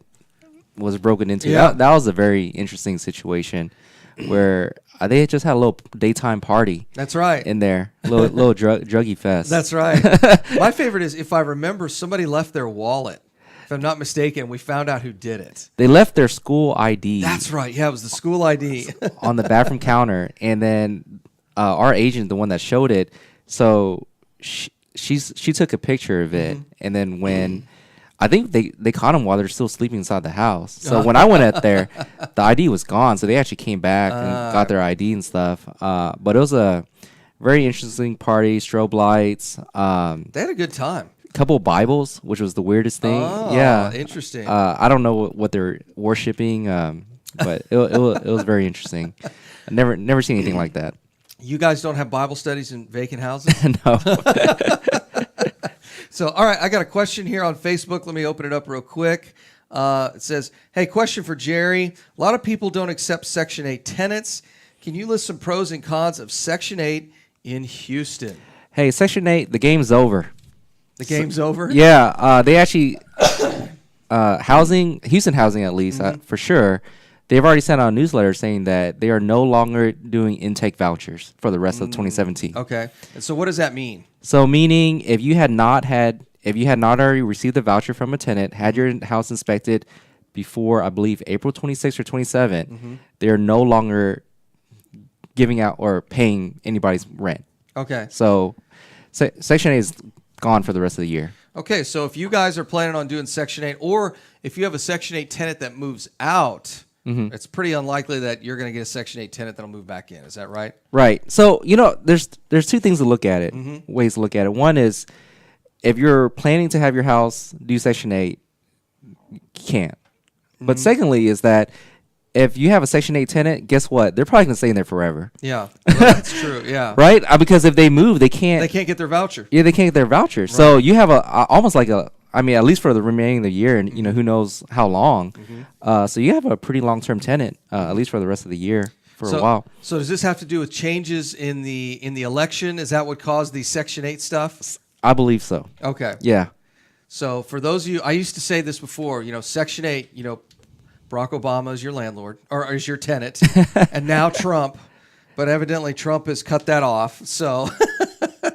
was broken into. Yeah. That was a very interesting situation where they just had a little daytime party. That's right. In there. Little druggy fest. That's right. My favorite is, if I remember, somebody left their wallet. If I'm not mistaken, we found out who did it. They left their school ID. That's right. Yeah, it was the school ID. On the bathroom counter. And then our agent, the one that showed it, so she took a picture of it. And then when... I think they caught them while they're still sleeping inside the house. So when I went out there, the ID was gone. So they actually came back and got their ID and stuff. But it was a very interesting party, strobe lights. They had a good time. A couple of Bibles, which was the weirdest thing. Oh, yeah, interesting. I don't know what they're worshiping, but it was very interesting. I never seen anything like that. You guys don't have Bible studies in vacant houses? No. So, all right, I got a question here on Facebook. Let me open it up real quick. It says, hey, question for Jerry. A lot of people don't accept Section 8 tenants. Can you list some pros and cons of Section 8 in Houston? Hey, Section 8, the game's over. The game's over? Yeah, they actually, Houston Housing at least, for sure, they've already sent out a newsletter saying that they are no longer doing intake vouchers for the rest of 2017. Okay. And so what does that mean? So meaning if you had not already received a voucher from a tenant, had your house inspected before, I believe, April 26th or 27th, they're no longer giving out or paying anybody's rent. Okay. So Section 8 is gone for the rest of the year. Okay, so if you guys are planning on doing Section 8, or if you have a Section 8 tenant that moves out, it's pretty unlikely that you're going to get a Section 8 tenant that'll move back in. Is that right? Right. So, there's two things to look at it, ways to look at it. One is if you're planning to have your house do Section 8, you can't. But secondly is that if you have a Section 8 tenant, guess what? They're probably going to stay in there forever. Yeah, that's true. Yeah. Right? Because if they move, they can't get their voucher. Yeah, they can't get their voucher. Right. So you have almost like at least for the remaining of the year, and who knows how long. So you have a pretty long-term tenant, at least for the rest of the year for a while. So does this have to do with changes in the election? Is that what caused the Section 8 stuff? I believe so. Okay. Yeah. So for those of you, I used to say this before, Section 8, Barack Obama is your landlord, or is your tenant, and now Trump, but evidently Trump has cut that off. So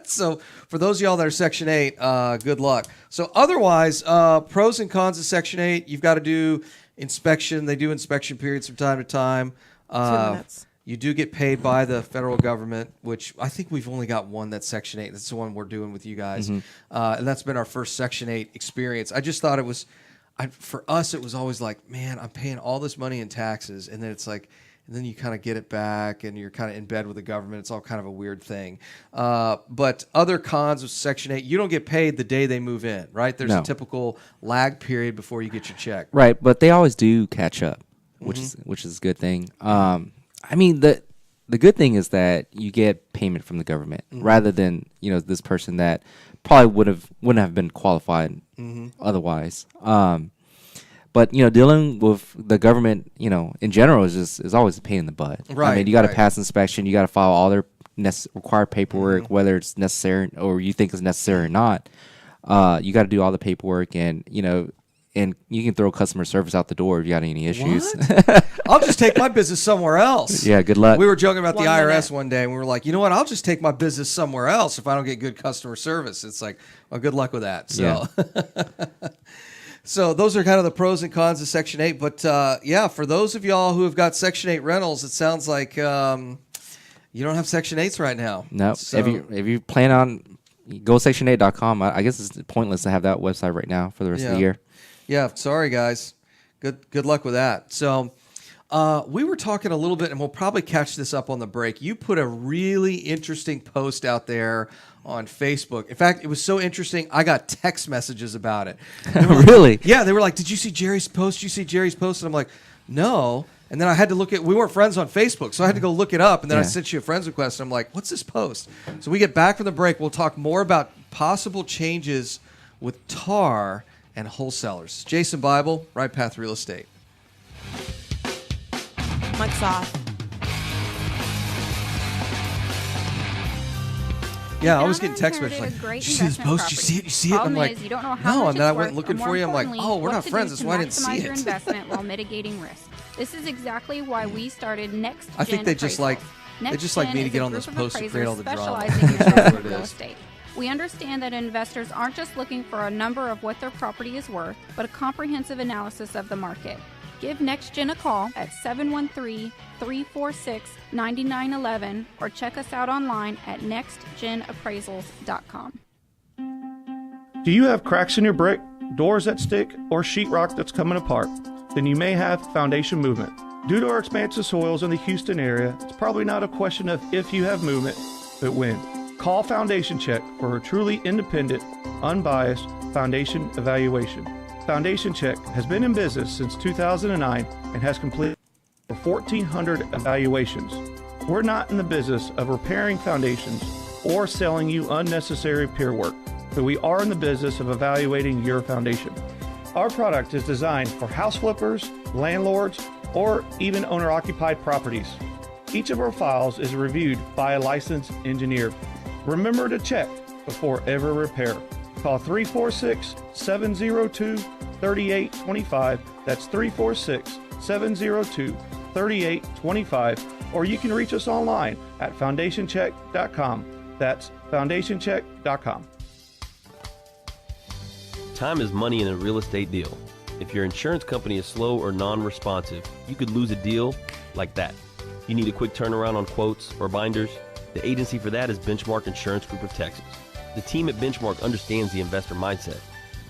so for those of y'all that are Section 8, good luck. So otherwise, pros and cons of Section 8, you've got to do inspection. They do inspection periods from time to time. 2 minutes. You do get paid by the federal government, which I think we've only got one that's Section 8. That's the one we're doing with you guys. And that's been our first Section 8 experience. I just thought it was, for us, it was always like, man, I'm paying all this money in taxes. And then it's like, and then you kind of get it back and you're kind of in bed with the government. It's all kind of a weird thing. But other cons of Section 8, you don't get paid the day they move in, right? There's a typical lag period before you get your check. Right, but they always do catch up, which is a good thing. I mean, the good thing is that you get payment from the government rather than this person that probably wouldn't have been qualified otherwise. But dealing with the government, in general, is always a pain in the butt. Right. I mean, you got to pass inspection, you got to file all their required paperwork, whether it's necessary or you think it's necessary or not. You got to do all the paperwork, and and you can throw customer service out the door if you got any issues. I'll just take my business somewhere else. Yeah, good luck. We were joking about the IRS one day, and we were like, you know what? I'll just take my business somewhere else if I don't get good customer service. It's like, well, good luck with that. So, so those are kind of the pros and cons of Section 8. But for those of y'all who have got Section 8 rentals, it sounds like you don't have Section 8s right now. No. So, if you plan on go section8.com, I guess it's pointless to have that website right now for the rest of the year. Yeah, sorry guys. Good luck with that. So we were talking a little bit, and we'll probably catch this up on the break. You put a really interesting post out there on Facebook. In fact, it was so interesting, I got text messages about it. Really? Yeah, they were like, did you see Jerry's post? Did you see Jerry's post? And I'm like, no. And then I had to look at, we weren't friends on Facebook, so I had to go look it up. And then I sent you a friend's request, and I'm like, what's this post? So we get back from the break, we'll talk more about possible changes with TAR and wholesalers. Jason Bible, RightPath Real Estate. Mic's off. Yeah, I was getting text messages like, "You see this post? You see it? You see it?" I'm like, you don't know how "No," much and then I it's went worth, looking or for you. I'm like, importantly, "Oh, we're what not to friends. do That's to why I didn't see maximize your it." investment while mitigating risk. This is exactly why we started Next Gen I think they Appraisals. just like me to get on this post and create all the drama. Specializing in That's what investment it real is. estate. We understand that investors aren't just looking for a number of what their property is worth, but a comprehensive analysis of the market. Give NextGen a call at 713-346-9911 or check us out online at nextgenappraisals.com. Do you have cracks in your brick, doors that stick, or sheetrock that's coming apart? Then you may have foundation movement. Due to our expansive soils in the Houston area, it's probably not a question of if you have movement, but when. Call Foundation Check for a truly independent, unbiased foundation evaluation. Foundation Check has been in business since 2009 and has completed over 1,400 evaluations. We're not in the business of repairing foundations or selling you unnecessary peer work, but we are in the business of evaluating your foundation. Our product is designed for house flippers, landlords, or even owner-occupied properties. Each of our files is reviewed by a licensed engineer. Remember to check before every repair. Call 346-702-3825. That's 346-702-3825. Or you can reach us online at foundationcheck.com. That's foundationcheck.com. Time is money in a real estate deal. If your insurance company is slow or non-responsive, you could lose a deal like that. You need a quick turnaround on quotes or binders? The agency for that is Benchmark Insurance Group of Texas. The team at Benchmark understands the investor mindset.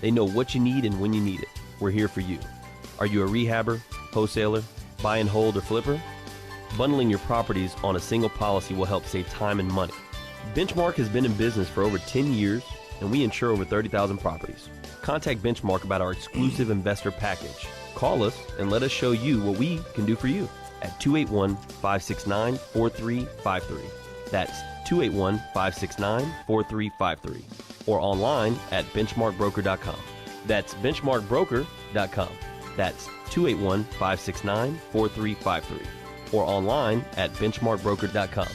They know what you need and when you need it. We're here for you. Are you a rehabber, wholesaler, buy and hold, or flipper? Bundling your properties on a single policy will help save time and money. Benchmark has been in business for over 10 years, and we insure over 30,000 properties. Contact Benchmark about our exclusive investor package. Call us and let us show you what we can do for you at 281-569-4353. That's 281-569-4353. Or online at benchmarkbroker.com. That's benchmarkbroker.com. That's 281-569-4353. Or online at benchmarkbroker.com.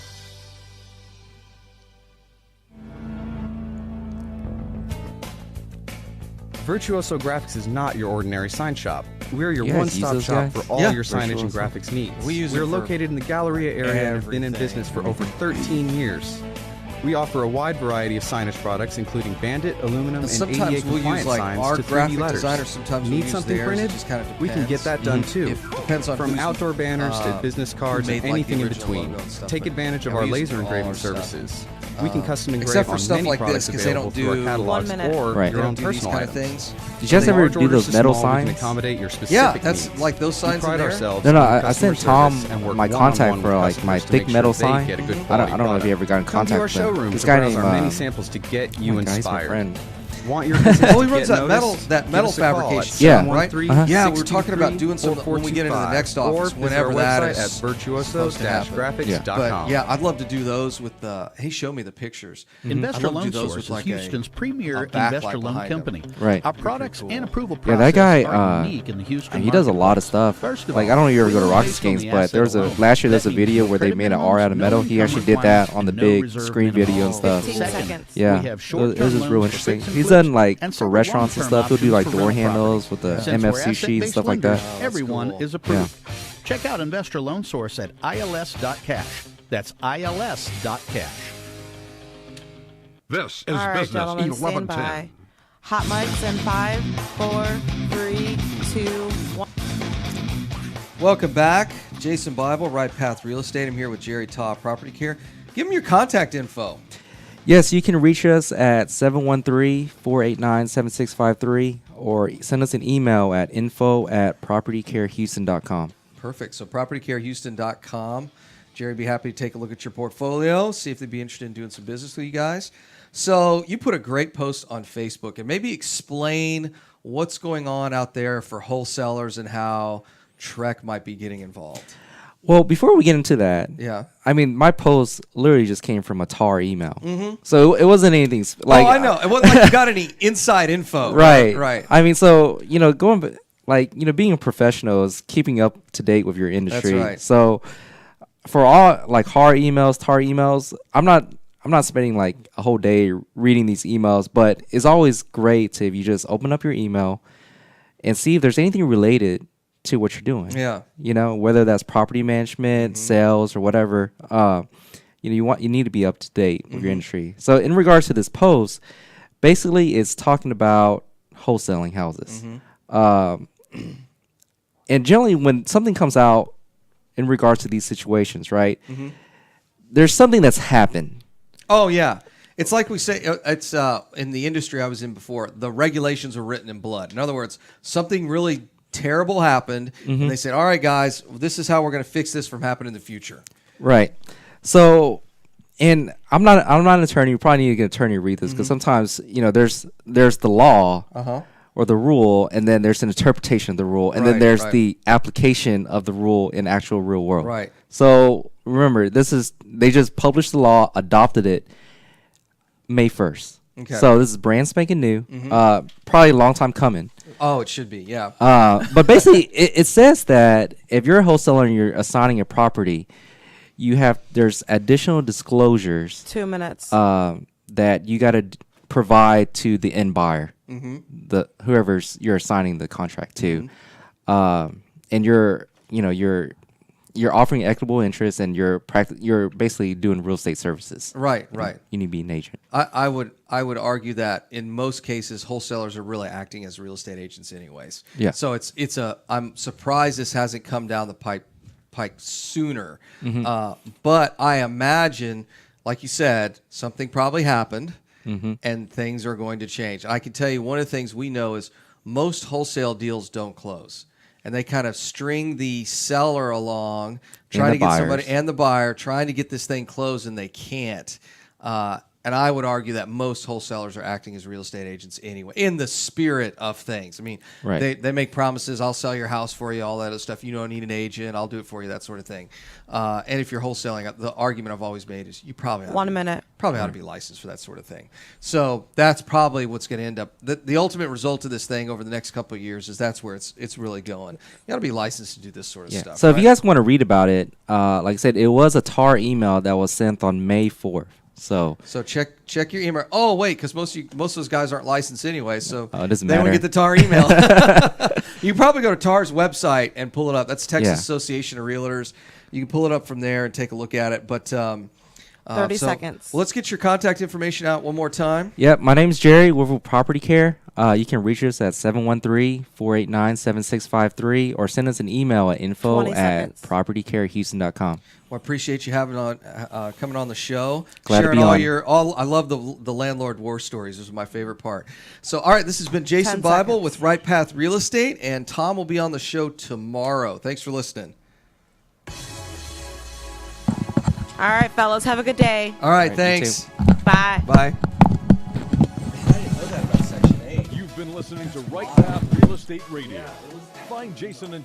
Virtuoso Graphics is not your ordinary sign shop. We're your Yeah, one-stop use shop those for all guys. your signage and Virtuoso. graphics needs. We use We're it for located in the Galleria area and have been in business for over 13 years. We offer a wide variety of signage products, including Bandit, aluminum, and Sometimes ADA we'll use compliant like signs our to 3D graphic letters. designers. Sometimes Need we'll use something theirs. printed? It just kind of We can get depends. that done too. It depends on From who's, outdoor banners to business cards who and made, like, anything the in original between. logo and stuff, Take but advantage of yeah, our we use laser all engraving our stuff. services. We can custom engrave Except for on stuff many like this, products 'cause they available don't through our do catalogs 1 minute. or Right. your They own don't do these personal kind of items. things. Did you guys From ever large do orders those to metal small, we signs? can accommodate your specific Yeah, that's needs. like those signs We pride in there. ourselves No, on I customer sent Tom service and work my one-on-one contact with for like my customers to thick make metal sure they sign. get a good I don't quality know if product. you ever got in Come to contact our with him. showroom This to guy browse named our many samples to get you oh my God, he's my inspired. friend. Want your business Oh, he to runs get that metal noticed? that Give metal us a call at fabrication. Yeah. 713 Yeah, we were talking about doing some when we get into the 623-4425, next office, or visit whenever our that website is at supposed to happen. virtuoso-graphics.com. But yeah, I'd love to do those with the. He showed me the pictures. Investor I'd love Loan to do those Source with is like Houston's premier a backlight investor loan behind company. them. Right. Our products and approval Yeah, process that guy, are unique in the Houston he does a lot of marketplace. stuff. First of Like, all, I don't know if you ever go to we're Rockets based on games, the but there was asset a alone. last year there's a That video means where they credit made an minimums, R out of no metal. He income actually did that on the requirements, big no reserve screen video and minimums. stuff. 15 seconds. Yeah, We have it short-term was just real loans for interesting. fix and He's flips done like and for several restaurants and long-term stuff. He'll do like options for door rental handles property. with the Since we're MFC sheet and stuff like asset-based that. lenders, everyone cool. is approved. Check out Investor Loan Source at ils.cash. That's ils.cash. This is All right, Business gentlemen, stand 1110. by. Hot mics in 5, 4, 3, 2, 1. Welcome back, Jason Bible, RightPath Real Estate. I'm here with Jerry Taw, Property Care. Give him your contact info. Yes, you can reach us at 713-489-7653 or send us an email at info@propertycarehouston.com. Perfect. So propertycarehouston.com. Jerry would be happy to take a look at your portfolio, see if they'd be interested in doing some business with you guys. So you put a great post on Facebook, and maybe explain what's going on out there for wholesalers and how Trek might be getting involved. Well, before we get into that, Yeah. I mean, my post literally just came from a TAR email. Mhm. So it wasn't anything like. I know. It wasn't like you got any inside info. Right. Right. I mean, so, going like, being a professional is keeping up to date with your industry. That's right. So for all like hard emails, tar emails, I'm not spending like a whole day reading these emails, but it's always great to, if you just open up your email and see if there's anything related to what you're doing. Yeah. Whether that's property management, sales, or whatever. You need to be up to date with your industry. So in regards to this post, basically it's talking about wholesaling houses. And generally when something comes out in regards to these situations, right, there's something that's happened. Oh, yeah. It's like we say, it's in the industry I was in before, the regulations are written in blood. In other words, something really terrible happened, and they said, all right, guys, this is how we're going to fix this from happening in the future. Right. So, and I'm not an attorney. You probably need to get an attorney to read this, because sometimes, there's the law or the rule, and then there's an interpretation of the rule, and then there's the application of the rule in actual real world. Right. So remember, they just published the law, adopted it May 1st. Okay. So this is brand spanking new. Probably a long time coming. Oh, it should be, yeah. But basically, it says that if you're a wholesaler and you're assigning a property, there's additional disclosures. 2 minutes. That you got to provide to the end buyer, whoever's you're assigning the contract to, and you're offering equitable interest, and you're basically doing real estate services. Right. You need to be an agent. I would argue that in most cases, wholesalers are really acting as real estate agents, anyways. Yeah. So I'm surprised this hasn't come down the pike sooner. But I imagine, like you said, something probably happened, and things are going to change. I can tell you one of the things we know is most wholesale deals don't close. And they kind of string the seller along, trying to get somebody, and the buyer, trying to get this thing closed, and they can't. And I would argue that most wholesalers are acting as real estate agents anyway, in the spirit of things. I mean, they make promises, I'll sell your house for you, all that other stuff. You don't need an agent, I'll do it for you, that sort of thing. And if you're wholesaling, the argument I've always made is you probably ought to be licensed for that sort of thing. So that's probably what's going to end up. The ultimate result of this thing over the next couple of years is that's where it's really going. You got to be licensed to do this sort of stuff. So if you guys want to read about it, like I said, it was a TAR email that was sent on May 4th. So check your email. Oh wait, because most of those guys aren't licensed anyway, so it doesn't they matter. don't get the TAR email. You can probably go to TAR's website and pull it up. That's Texas Association of Realtors. You can pull it up from there and take a look at it. But 30 seconds. Let's get your contact information out one more time. Yep, my name's Jerry. We're with Property Care. You can reach us at 713-489-7653 or send us an email at info@propertycarehouston.com. Well, I appreciate you coming on the show. Glad sharing to be I love the landlord war stories. This is my favorite part. So, all right, this has been Jason Bible with RightPath Real Estate, and Tom will be on the show tomorrow. Thanks for listening. All right, fellas, have a good day. All right, thanks. Bye. Bye. You've been listening to RightPath Real Estate Radio. Find Jason and